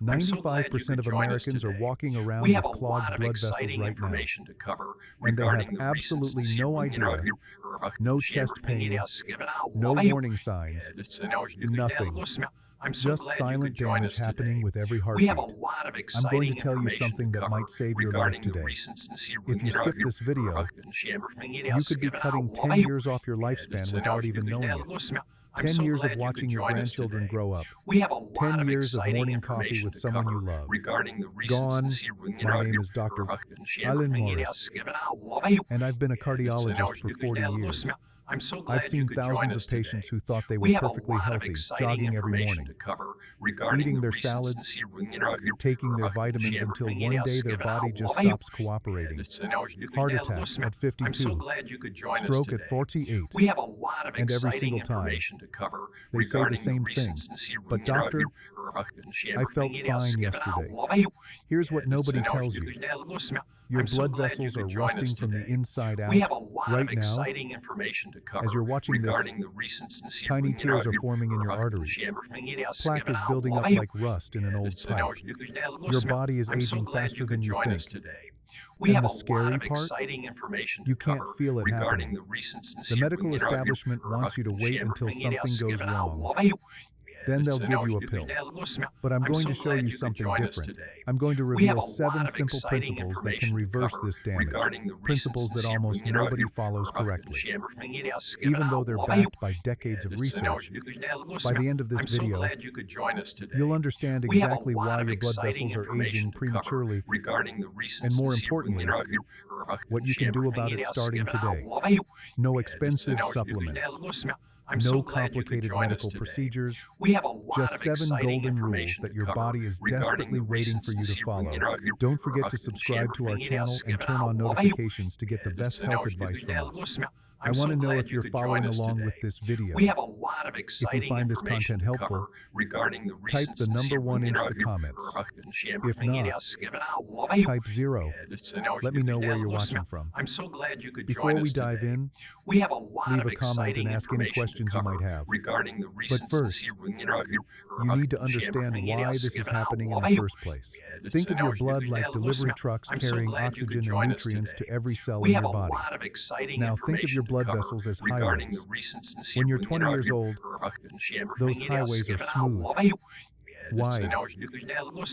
95% of Americans are walking around We with have a clogged lot of blood vessels exciting right now, information to cover and they have regarding the recent absolutely no idea, no chest pain, no warning signs, nothing. I'm so Just glad you could silent join damage us happening today. with every We have a heartbeat. lot of I'm going to exciting tell you information to something that cover might save your life regarding the today. recent If you skip this video, you could be cutting 10 years off your lifespan without even knowing it. 10 years of watching your grandchildren grow up. We have a lot 10 of years of exciting morning coffee information with to someone cover you love. regarding the Gone. recent My name is Dr. Alan Morris, and I've been a cardiologist for 40 years. I'm so I've glad seen you could join thousands us of patients today. who thought they were We have a perfectly lot of healthy, exciting jogging every information morning, to cover regarding eating the their recent salads, taking their vitamins until one day their body just stops cooperating. Heart attack at 52, I'm so glad you could join us stroke today. at 48, We have a lot of and every exciting single time information to cover they say the regarding the same thing. recent But doctor, I felt fine yesterday. Here's what nobody tells you. Your blood vessels are rusting from the inside out. We have a lot Right of now, exciting information to cover as you're watching this, regarding the recent tiny tears are forming in your arteries. Plaque is building up like rust in an old pipe. Your body is aging faster than you think. We have And a the scary lot of part, exciting information you to can't cover feel it regarding happening. the recent The medical establishment wants you to wait until something goes wrong. Then they'll give you a pill. But I'm going to show you something different. I'm going to reveal 7 simple principles that can reverse this damage. Principles that almost nobody follows correctly. Even though they're backed by decades of research, by the end of this video, you'll understand exactly why your blood vessels are aging prematurely, and more importantly, what you can do about it starting today. No expensive supplements. No complicated medical procedures, just 7 golden rules that your body is desperately waiting for you to follow. Don't forget to subscribe to our channel and turn on notifications to get the best health advice from us. I want to know if you're following along with this video. We have a lot of exciting If you find this information content to cover helpful, regarding the type the number 1 into the comments. If not, type 0. Let me know where you're watching from. I'm so glad you could Before join we us dive today. in, We have a lot leave of a comment and exciting ask any information to questions you cover might have. regarding the recent But first, you need to understand why this is happening in the first place. Think of your blood like delivery trucks carrying oxygen and nutrients to every cell in your body. Now think of your blood vessels as highways. When you're 20 years old, those highways are smooth, wide,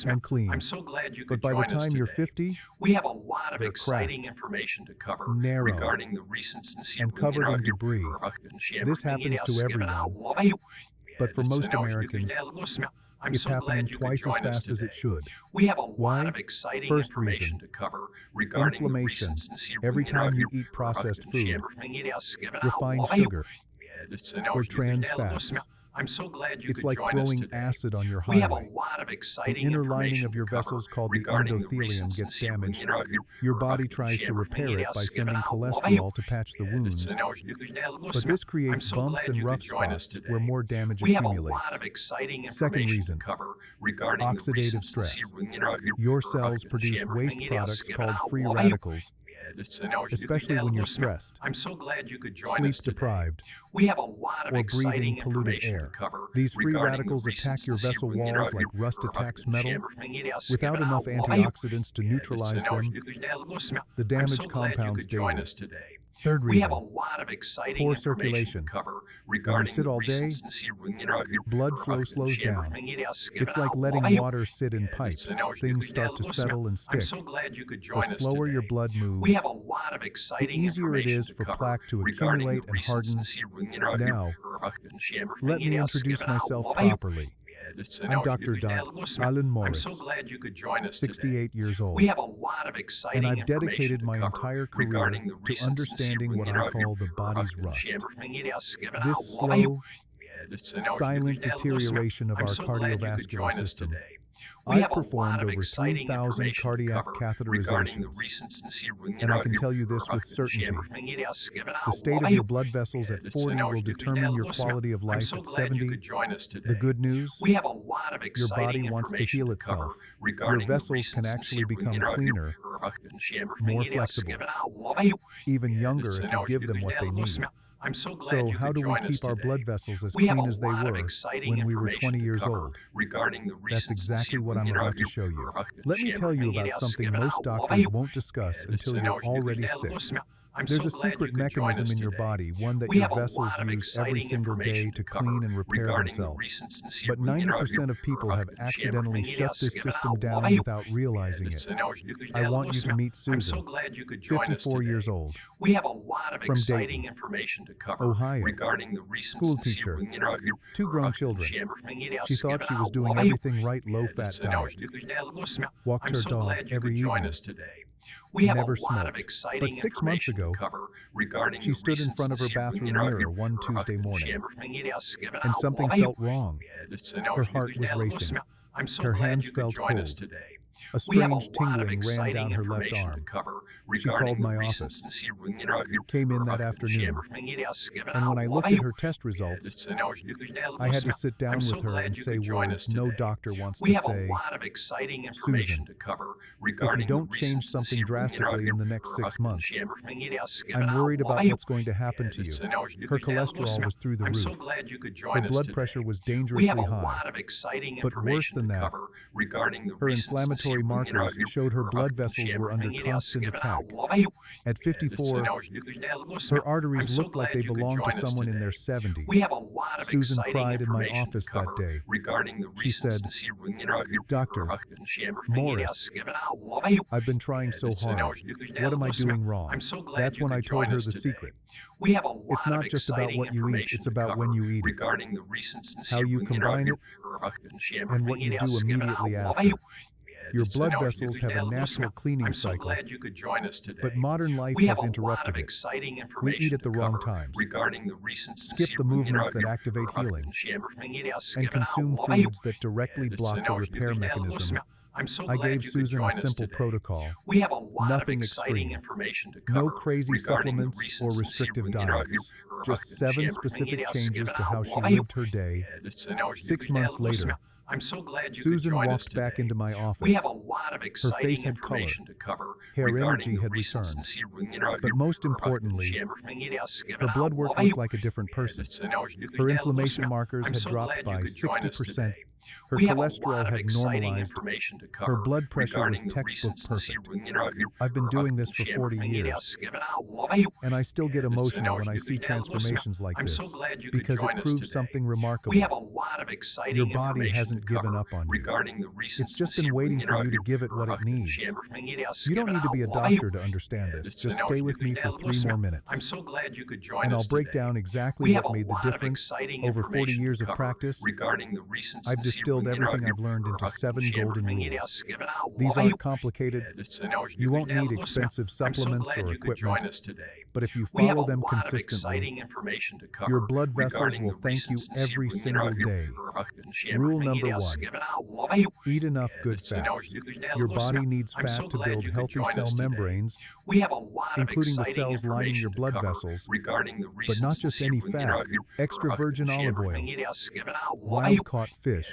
and clean. I'm so glad you But could by the join us time you're today. 50, We have a lot of they're exciting cracked, information to cover narrow, regarding the recent and covered in debris. This happens to everyone, but for most Americans, it's happening twice as fast as it should. We have a Why? lot of exciting First information reason, to cover regarding the inflammation. recent Every time you eat processed food, refined sugar, or trans fats, I'm so glad you it's could like join us throwing today. acid on your We have a highway. lot of The exciting inner lining information of your to cover vessels, called the regarding the endothelium, recent gets damaged. Your Your body tries to repair it by sending cholesterol to patch the wounds, but this creates bumps and rough spots where more damage We have a accumulates. lot of exciting Second information reason, to cover regarding the oxidative recent stress. your Your cells produce waste products called free radicals, especially when you're stressed, I'm so glad you could join sleep us today. deprived, We have a lot of or exciting breathing polluted information air. to cover These free regarding the radicals attack your recent vessel walls like rust attacks metal. Without enough antioxidants to neutralize them, the damaged compounds daily. today. Third We have a reason, lot of exciting poor information circulation. to cover When you regarding sit the all day, recent blood flow slows down. It's like letting water sit in pipes. Things start to settle and I'm stick. so glad you could join The us slower today. your blood moves, We have a lot of the exciting easier it information is to for cover plaque to regarding accumulate the and harden. recent Now, let me introduce myself properly. I'm Dr. Alan I'm Morris, so glad you could join us today. 68 years old, We have a lot of exciting and I've dedicated information my to cover entire career regarding the to recent understanding what I call the body's rust. This slow, silent deterioration of I'm our so glad you could cardiovascular join us system. today. We I've have a lot performed of over exciting 3,000 information to cardiac cover regarding the catheterizations, recent and I can tell you this with certainty. The state of your blood vessels at 40 will determine your quality of I'm life so at glad you 70. could join us today. The good news, We have a lot of your exciting body wants to information heal to cover itself. Your regarding the vessels can recent actually become cleaner, more flexible, even younger if you give them what they need. I'm so glad So you how could do we join us keep our today. blood vessels as We have a clean as they lot of were exciting when we were information 20 to years cover old? regarding the That's recent exactly what I'm about to show you. Let me tell you about something most doctors won't discuss until you're already sick. I'm There's so a glad you secret could join mechanism us in your today. body, one that We your have a vessels lot of use every exciting single day information to to cover clean and repair regarding the themselves. recent But 90% of people have accidentally shut this system down without realizing it. I want you to meet I'm so Susan, glad you could join us 54 today. years old, We have a lot of from exciting Dayton, information to cover Ohio. regarding the recent School teacher, 2 grown children. She thought she was doing everything right, low-fat diet. Walked I'm her so dog glad you every could join evening. us today. We have Never a lot of smoked. exciting But 6 months information ago, to cover regarding she the stood in recent front of her bathroom mirror one Tuesday morning, and something felt wrong. Her heart was racing. I'm so Her glad hands you could felt join us cold. today. A We have a strange lot of tingling ran exciting down her left information to arm. cover She called regarding the my recent office, came in that afternoon, and and when I looked at her test results, I had to sit down I'm so with her glad and you say could join words us no today. doctor wants We to have a say. lot of exciting information Susan, to cover If you regarding the don't change recent something drastically in the next 6 months, I'm worried about what's going to happen to you. Her cholesterol was through the I'm so roof. glad you could Her join us blood today. pressure was We have dangerously a high. lot of exciting But worse information than to that, cover regarding the her recent inflammatory markers showed her blood vessels were under constant attack. At 54, her arteries I'm so looked like glad they you could belonged to join us someone in today. their 70s. We have a lot of Susan exciting cried in my information office to that cover day. regarding the She said, "Doctor, Morris, I've been trying so hard. What am I doing wrong?" I'm so glad That's you when I could told join her us the today. secret. We have a lot It's not of just about exciting what you eat, information it's to about cover when you eat it, regarding the recent how you combine it, and what you do immediately after. Your blood vessels have a natural cleaning I'm so cycle, glad you could join us today. but modern life We has have a lot interrupted of it. exciting We information eat at the to wrong cover times, regarding the recent skip the movements that activate healing, and consume foods that directly block the repair mechanism. I'm so I glad gave you could Susan a join us simple today. protocol. We have a lot of Nothing exciting extreme. information to cover No crazy regarding the supplements recent or restrictive diets. Just 7 specific changes to how she lived her day. 6 months later, I'm so glad you Susan could join us walked back today. into my office. We have a lot of exciting face had color. information to cover Hair regarding energy the had recent returned. But most importantly, her blood work looked like a different person. Her inflammation markers I'm had so dropped glad by you could join us 60%. today. Her We have a cholesterol lot of had exciting normalized. information to cover Her blood pressure was regarding the textbook recent perfect. I've been doing this for 40 years, and I still get emotional when I see transformations like I'm this, so glad you could because join it us proves today. something We remarkable. have a lot of exciting Your body information hasn't to given cover up on you. regarding the recent It's just been waiting for you to give it what it needs. You don't need to be a doctor to understand this. Just stay with me for 3 more minutes, I'm so glad you could join and us I'll break today. down exactly We have what a made the lot of difference. exciting Over 40 information years to of cover practice, regarding the recent I've distilled everything I've learned into 7 golden rules. These aren't complicated. You won't need expensive I'm so supplements glad or you could join equipment, us today. but if you We have follow a them lot of consistently, exciting information to cover your blood vessels regarding will the thank you recent every single day. Rule number 1. Eat enough good fats. Your body needs I'm so fat to glad build you could healthy join cell us today. membranes, We have a lot of including the exciting cells lining your information to blood cover vessels, regarding the but recent not just any fat. Extra virgin olive oil, wild-caught fish,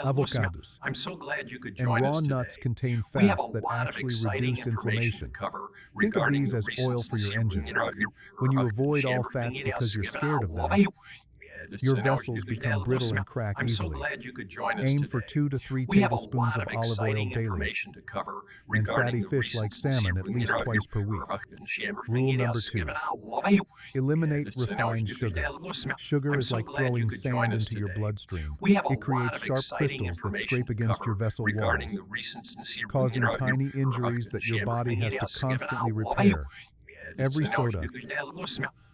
avocados, I'm so glad you could and join raw us today. nuts contain We have fats a that lot of actually exciting reduce information to inflammation. cover Think of regarding these the as recent oil for your engine. When you avoid all fats because you're scared of them, your vessels become brittle and crack I'm so easily. glad you could join us Aim today. for 2 to 3 We have a tablespoons lot of of olive oil exciting daily, information to cover and regarding fatty the fish like recent salmon at least twice per week. Rule number 2. Eliminate refined sugar. Sugar I'm is so like glad you throwing could join sand us into your today. bloodstream. We have a It creates lot of sharp exciting crystals that information scrape to against cover your vessel walls, regarding the recent causing tiny injuries that your body has to constantly repair. Every soda, every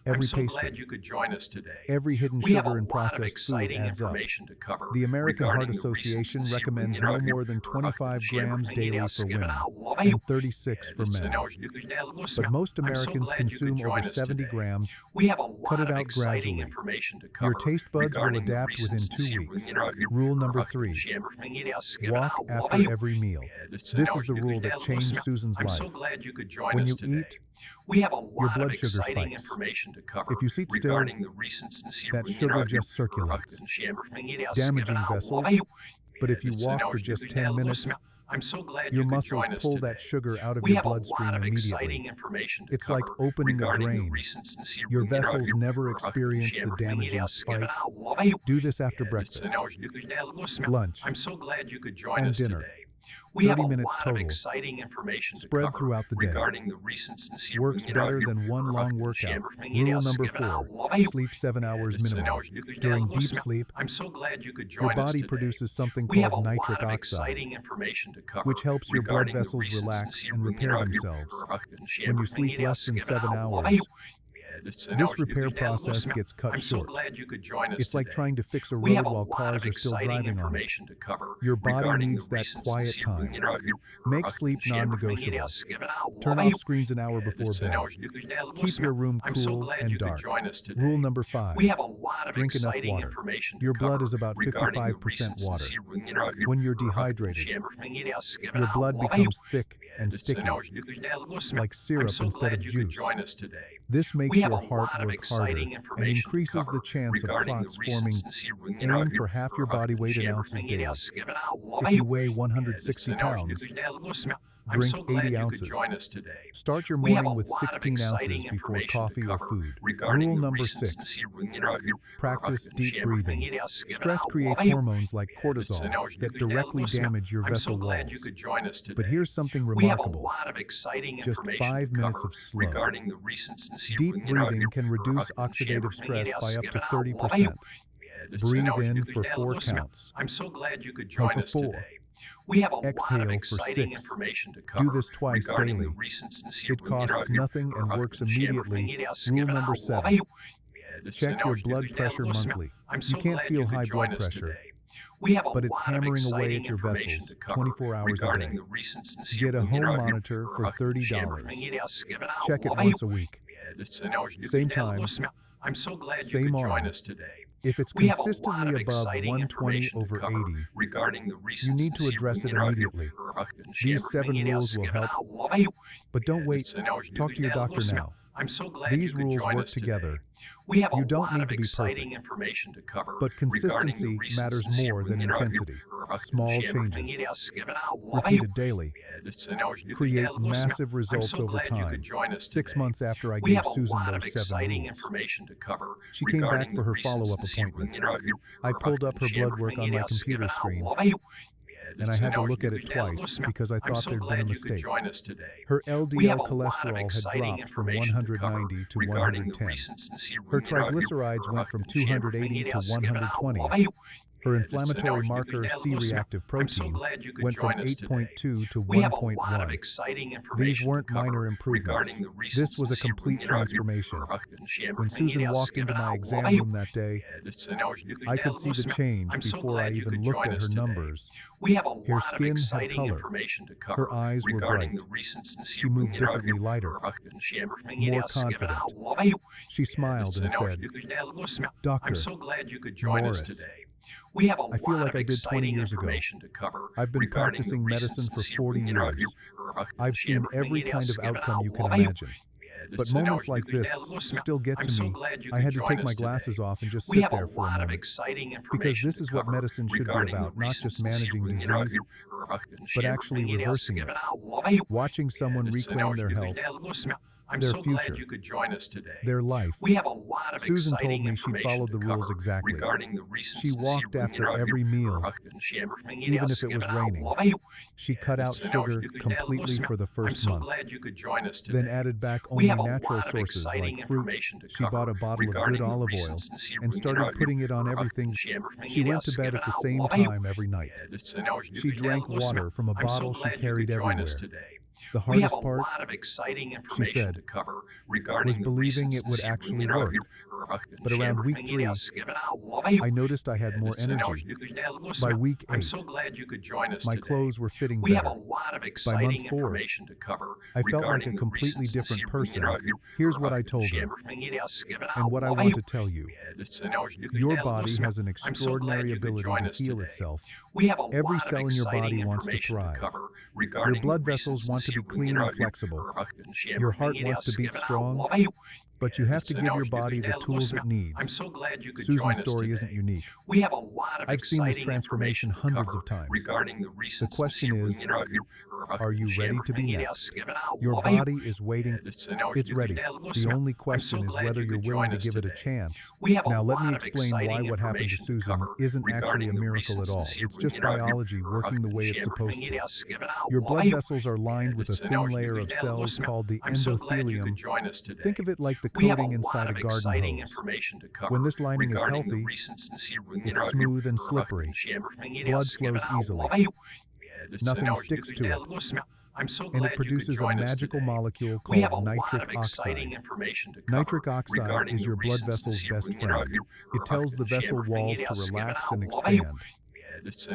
I'm so pastry, glad you could join us today. every hidden We have a sugar and lot of processed food exciting adds up. information to cover The American Heart regarding the recent Association recommends no more than 25 grams daily for women and 36 for men. But most I'm so Americans glad you could consume join over us 70 today. grams. We have a Cut lot it of out exciting gradually. information to cover Your taste buds will regarding the adapt within recent 2 weeks. Rule number 3. Walk after every meal. This is the rule that changed Susan's I'm life. so glad you could join When us you today. eat, We have a your lot blood of sugar exciting spikes. information to cover If you sit still, regarding the recent that sugar just circulates, damaging vessels. But if you walk for just 10 minutes, I'm so glad Your you could muscles join us pull today. that sugar out of We your have a bloodstream lot of immediately. exciting information to It's cover like opening a regarding the drain. recency Your vessels never experience the damaging spike. Do this after breakfast, lunch, I'm so glad you could join and us dinner. today. We have 30 a minutes lot of total. exciting information to Spread cover throughout the day. regarding the recency Works better than one long workout. Rule number 4, sleep 7 hours minimum. During deep sleep, I'm so glad you could your join us body today. produces something We have a called nitric lot of oxide, exciting information to cover which helps your blood regarding the vessels relax recency and repair themselves. When you sleep less than 7 hours, this repair process gets cut I'm so short. glad you could join us It's like today. trying to fix a We road have a while lot cars of are still exciting driving on it. information to cover Your body regarding needs the that quiet recency time. Make sleep non-negotiable. Turn off screens an hour before bed. Keep your room I'm so cool glad and you could dark. join us today. Rule number 5, We have a lot of drink enough exciting water. information to Your blood cover is about regarding the 55% water. recency When you're dehydrated, your blood becomes thick and sticky, like syrup I'm so instead glad of you could juice. join us today. This makes We have your a heart lot of work harder exciting and information to increases cover the chance of regarding clots the forming. recency Aim for half your body weight in ounces daily. If you weigh 160 pounds, I'm drink so glad 80 you could ounces. join us today. Start your We have morning a with lot of 16 ounces exciting before information to coffee or cover food. regarding Rule the number 6, recency practice deep breathing. Stress creates hormones like cortisol that directly damage your I'm so vessel glad walls. you could join us today. But here's something We have a remarkable. lot of exciting Just information 5 to minutes cover of slow, regarding the recency deep breathing can reduce oxidative stress by up to 30%. Breathe in for 4 counts. I'm so glad you could Hold join for us 4. today. We have a lot Exhale of for exciting 6. information to cover Do this twice regarding daily. the recency It costs nothing and works immediately. Rule number 7, check your blood pressure monthly. You can't feel high blood pressure, We have a but it's lot of hammering away exciting at your information vessels to cover 24 hours a regarding day. the recency Get a home monitor for $30. Check it once a week. Same time, I'm so glad you same could join arm. us today. If it's We have a lot consistently of above exciting 120 information to over cover 80, regarding the you need to recency address it immediately. These 7 rules will help, but don't wait. Talk to your doctor now. I'm so glad These you could rules join work us today. together. We have You a don't lot need of to be exciting perfect, information to cover but regarding consistency the matters recency more than intensity. Small changes, repeated daily, create massive I'm results so over glad you time. could join us 6 today. months after I We gave have a Susan lot of those 7 exciting rules, information to cover she came back regarding for the her follow-up recency appointment. I pulled up her blood work on my computer screen, and I had to look at it twice because I I'm thought so there'd been glad a you could mistake. join us today. Her We have LDL a lot of cholesterol had exciting dropped from information to cover 190 to regarding the 110. recency Her triglycerides went from 280 to 120. Her inflammatory marker C-reactive I'm so protein glad you could went from join us today. 8.2 to We have a lot of 1.1. exciting These information weren't to cover minor improvements. regarding the This was a recency complete transformation. When Susan walked into my exam room that day, I could see the change I'm so before I glad you even could looked join at us her today. numbers. We have a Her lot of skin had exciting color. information to cover Her eyes were regarding bright. the recency She moved differently lighter, more confident. She smiled and said, "Doctor, I'm so glad you could join us Morris, today. We have a I feel lot like of I did 20 exciting years ago. information to cover I've been regarding practicing the medicine for recency 40 years. I've seen every kind of outcome you can imagine. But moments like this still get I'm to so me. glad you I could had to join take us my today. glasses off and just We sit have a there for a lot of moment. exciting Because information this to is what cover medicine should be regarding about, the not just recency managing disease, but actually reversing it. Watching someone reclaim their health, I'm their so glad future, you could join us today. their life. We have a lot of Susan told exciting me she information followed to the rules cover exactly. regarding the She recency walked after every meal, even if it was raining. She cut out sugar completely for the I'm first so month, glad you could join us today. then added back We only have a natural lot of sources exciting like fruit. information to She cover bought a bottle of regarding good the olive oil recency and started putting it on everything. She went to bed at the same time every night. She drank water from a I'm so bottle she glad you carried could join everywhere. us today. The We have hardest a part lot of exciting she information said, to cover was regarding the believing it would recency actually work. But around week 3, I noticed I had more energy. By week I'm 8, so glad you could join us my today. clothes were fitting We have a better. lot of By exciting month 4, information to cover I felt like a regarding the completely recency different person. Here's what I told her, and what I want to tell you. Your body has an I'm so glad extraordinary you could ability join to us heal today. itself. We have a Every lot of cell in your exciting body wants to information to thrive. cover Your regarding blood the vessels want want to be clean and flexible. Your heart wants to beat strong, but you have to give your body the tools it needs. I'm so glad you could Susan's join us story today. isn't unique. We have a lot of I've seen this exciting transformation information to hundreds cover of times. regarding the recent The question is, are you ready to be next? Your body is waiting. It's ready. The only question is whether you're willing to give it a chance. Now let me explain why what happened to Susan isn't actually a miracle at all. It's just biology working the way it's supposed to. Your blood vessels are lined with a thin layer of cells called the endothelium. Think of it like the coating inside a garden hose. When this lining is healthy, it's smooth and slippery. Blood flows easily. Nothing sticks to it. And it produces a magical molecule called nitric oxide. Nitric oxide is your blood vessel's best friend. It tells the vessel walls to relax and expand,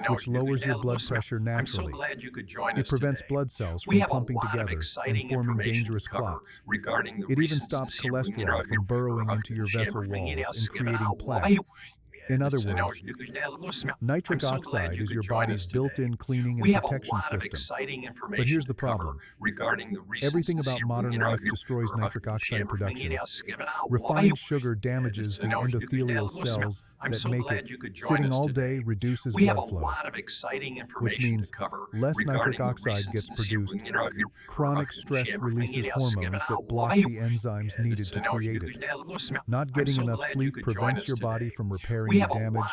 which lowers your blood pressure naturally. It prevents blood cells from pumping together and forming dangerous clots. It even stops cholesterol from burrowing into your vessel walls and creating plaque. In other words, nitric oxide is your body's built-in cleaning and protection system. But here's the problem. Everything about modern life destroys nitric oxide production. Refined sugar damages the endothelial cells that make it. Sitting all day reduces blood flow, which means less nitric oxide gets produced. Chronic stress releases hormones that block the enzymes needed to create it. Not getting enough sleep prevents your body from repairing the damage.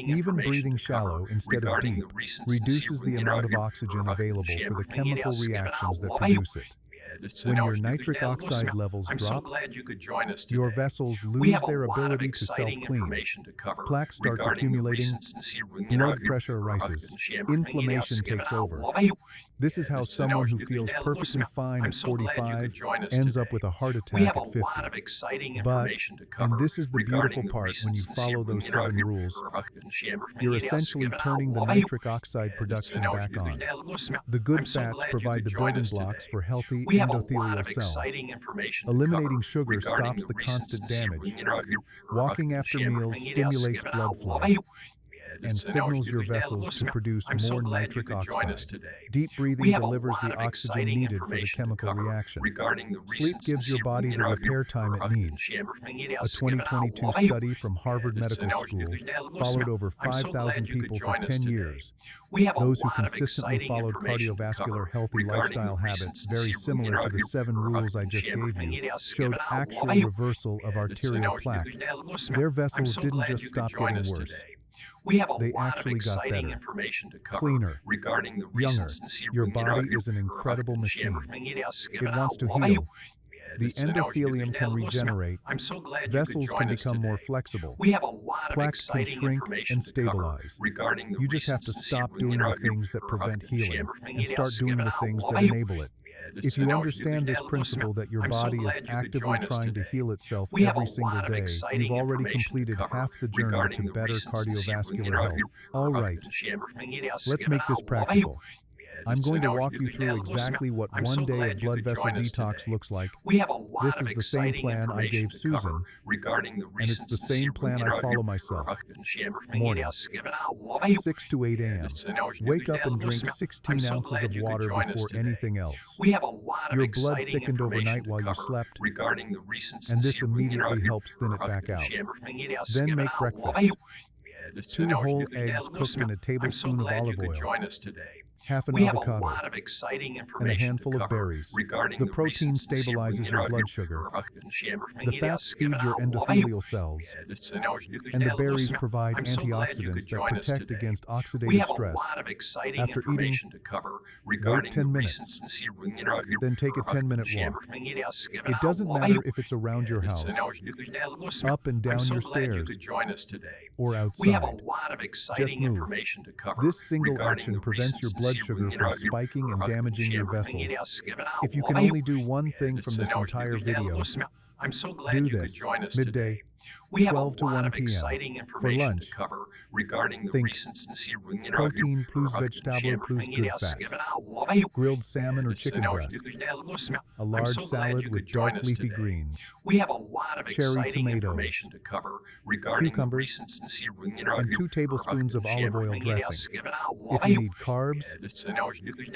Even breathing shallow instead of deep reduces the amount of oxygen available for the chemical reactions that produce it. When your nitric oxide levels drop, your vessels lose their ability to self-clean. Plaque starts accumulating, blood pressure rises, inflammation takes over. This is how someone who feels perfectly fine at 45 ends up with a heart attack at 50. But, and this is the beautiful part when you follow those 7 rules, you're essentially turning the nitric oxide production back on. The good fats provide the building blocks for healthy endothelial cells. Eliminating sugar stops the constant damage. Walking after meals stimulates blood flow and signals your vessels to produce more nitric oxide. Deep breathing delivers the oxygen needed for the chemical reaction. Sleep gives your body the repair time it needs. A 2022 study from Harvard Medical School followed over 5,000 people for 10 years. Those who consistently followed cardiovascular healthy lifestyle habits very similar to the 7 rules I just gave you showed actual reversal of arterial plaque. Their vessels didn't just stop getting worse. They actually got better, cleaner, younger. Your body is an incredible machine. It wants to heal. The endothelium can regenerate. Vessels can become more flexible. Plaques can shrink and stabilize. You just have to stop doing the things that prevent healing and start doing the things that enable it. If you understand this principle that your body is actively trying to heal itself every single day, you've already completed half the journey to better cardiovascular health. All right, let's make this practical. I'm going to walk you through exactly what one day of blood vessel detox looks like. This is the same plan I gave Susan, and it's the same plan I follow myself. Morning, 6 to 8 a.m. Wake up and drink 16 ounces of water before anything else. Your blood thickened overnight while you slept, and this immediately helps thin it back out. Then make breakfast. 2 whole eggs cooked in a tablespoon of olive oil. Half an avocado, and a handful of berries. The protein stabilizes your blood sugar. The fats feed your endothelial cells. And the berries provide antioxidants that protect against oxidative stress. After eating, wait 10 minutes. Then take a 10-minute walk. It doesn't matter if it's around your house, up and down your stairs, or outside. Just move. This single action prevents your blood sugar from spiking and damaging your vessels. If you can only do one thing from this entire video, do this. Midday, We have a 12 to lot 1 of p.m. exciting For information lunch, to cover regarding the think recent protein plus vegetable plus good fat, grilled salmon or chicken breast, a I'm large so glad salad you with could join dark us leafy today. greens, We have a lot of cherry exciting tomatoes, information to cover regarding the cucumbers, recent and 2 tablespoons of olive oil dressing. If you need carbs,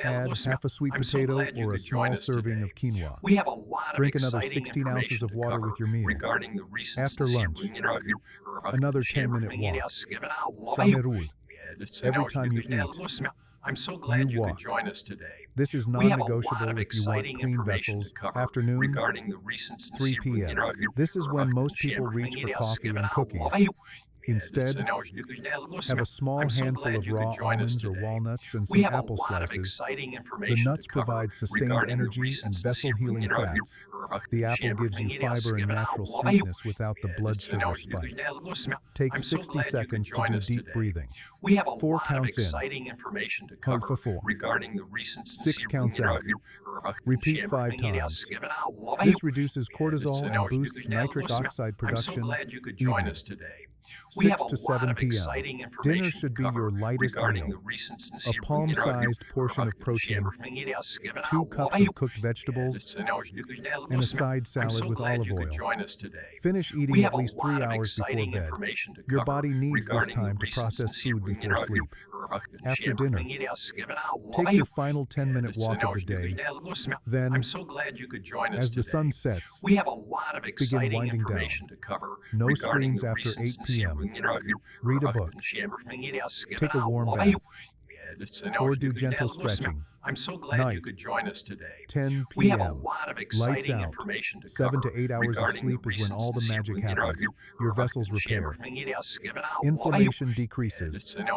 add half a sweet I'm so potato glad you or a could join small us serving today. of quinoa. We have a lot of Drink another exciting 16 ounces information of to water cover with your meal. regarding the recent After lunch, another 10-minute walk. Ça me roule. Every time you eat, I'm so glad you could walk. join us today. This is We have a lot non-negotiable of if you want exciting clean information to vessels. cover Afternoon, regarding the recent 3 p.m. This is when most people reach for coffee and cookies. Instead, have a small I'm so handful glad of you could raw join us almonds or today. walnuts and We some have a apple lot of slices. exciting The information nuts to cover provide sustained regarding the energy and recent vessel-healing fats. The apple gives you fiber and natural sweetness without the blood sugar spike. Take I'm so 60 glad you could seconds to join do us deep today. breathing. We have a 4 lot of counts in. exciting information to Hold cover for 4. regarding the recent 6 counts out. Repeat 5 times. This reduces cortisol and boosts nitric oxide I'm so production glad you could join evenly. us today. We have 6 a to lot 7 of p.m. exciting Dinner information should to be cover your lightest regarding meal. the recent A palm-sized portion of protein, 2 cups of cooked vegetables, and a side I'm salad so with glad olive you could oil. join us today. Finish We eating have at a least 3 lot of hours before exciting bed. information to Your cover body needs this regarding the time to recent process food before sleep. After dinner, take Take your final 10-minute walk of the day. Then, I'm so glad you could join us as the today. sun sets, We have a lot of exciting winding down. information to cover No regarding screens the after recent 8 p.m. Read a book. Take a warm bath. Or do gentle stretching. I'm so glad you Night, could join us today. 10 We have a p.m. lot of Lights exciting out. information to 7 cover to 8 hours of regarding sleep the is when all the recent magic happens. Your vessels repair. Inflammation decreases, and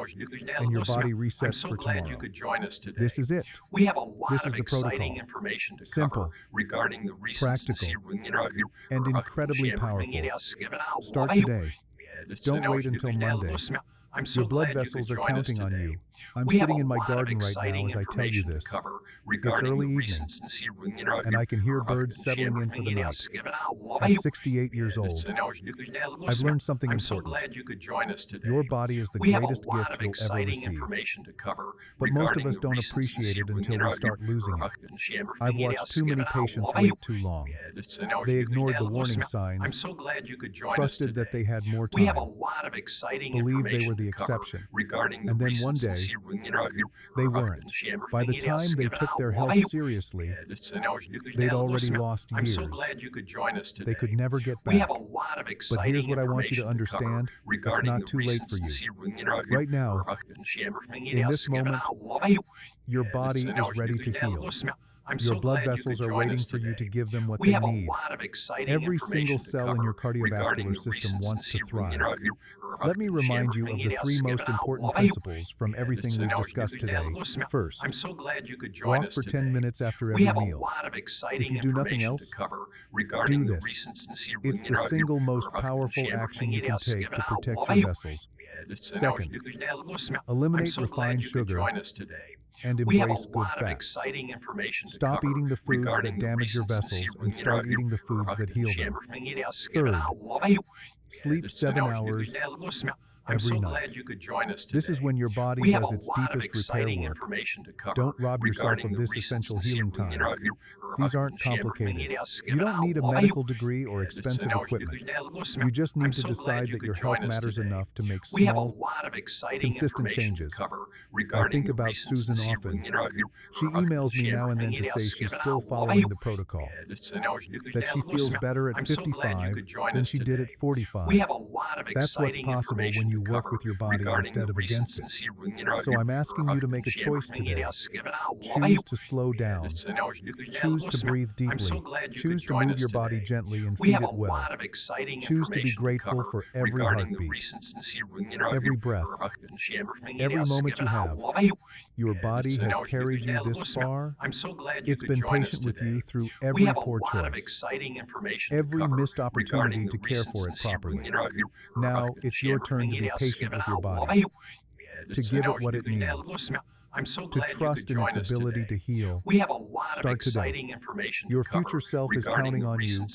your body I'm resets so for glad you tomorrow. could join us today. This is it. We have a This lot of is the exciting protocol. information to Simple, cover regarding the recent practical, and incredibly powerful. Start today. Don't wait until Monday. I'm so Your blood glad you could vessels are join us counting on today. you. I'm We have sitting a in my lot of garden right now exciting as I tell you information to this. cover It's regarding early the evening, recent and I can hear birds settling in for the night. At 68 years old, I've learned something I'm so important. glad you could join us today. Your body is the We have a greatest lot gift of you'll ever exciting receive. information to cover But most of regarding us the don't recent appreciate it until we start losing it. I've watched too many patients wait wait too long. They ignored the warning signs, I'm so glad you could join us trusted today. that they had more We have a time, lot of exciting believed they information were the to cover exception. regarding the And then recent one day, they weren't. By the time they took their health seriously, they'd already lost I'm years. so glad you could join us today. They could never get We back. have a lot of But exciting here's what I want you to information cover understand. It's regarding not the too late recent for you. Right now, in this moment, your body is ready to heal. I'm Your so blood glad you vessels could are join waiting us for you to today. give them what We they have a need. lot of exciting Every single information to cell in cover your regarding cardiovascular the system recent wants to thrive. Let me remind you of the 3 most important principles from everything we've discussed today. First, I'm so glad you could join walk us for today. 10 minutes after We every have a meal. lot of exciting If you do nothing information else, to cover regarding do the this. recent It's the single most powerful action you can take to protect your vessels. Second, I'm eliminate so glad refined you could sugar join us today. and We have a embrace good lot of fat. exciting information to Stop cover eating the foods regarding that the damage your recent vessels and start eating the foods that heal them. Third, sleep 7 hours I'm so every night. glad you could join us today. This is when your body We have does a its lot of deepest repair exciting work. information to cover Don't rob yourself regarding of the this recent essential healing time. These aren't complicated. You You don't need a medical degree or expensive equipment. You just need I'm to so glad decide you that could your join health us matters today. enough to make We have a small, lot of exciting consistent information changes. to cover I regarding think the about recent Susan often. She emails me now and then to say she's still following the protocol, that she feels better at I'm so glad you 55 could join than us she did today. at 45. We have a lot of That's what's exciting possible when information you to work cover with your body regarding instead the of recent against it. So I'm asking you to make a choice today. Choose to slow down. Choose to breathe I'm so deeply. glad you Choose could to join move us your body today. gently and We feed have a it well. lot of exciting Choose to be information grateful cover for every regarding the heartbeat, recent every breath, every moment you have. Your body has carried you this far. I'm so glad you It's could been join us patient with today. you through We every have a poor lot of choice, exciting information every to cover missed opportunity regarding the to care recent for it properly. Now it's your turn to be patient with your body, to give it what it needs, I'm so to glad you trust could in join its us ability today. to heal. We have a lot of Start today. exciting information Your to cover future self is regarding counting the on you. recent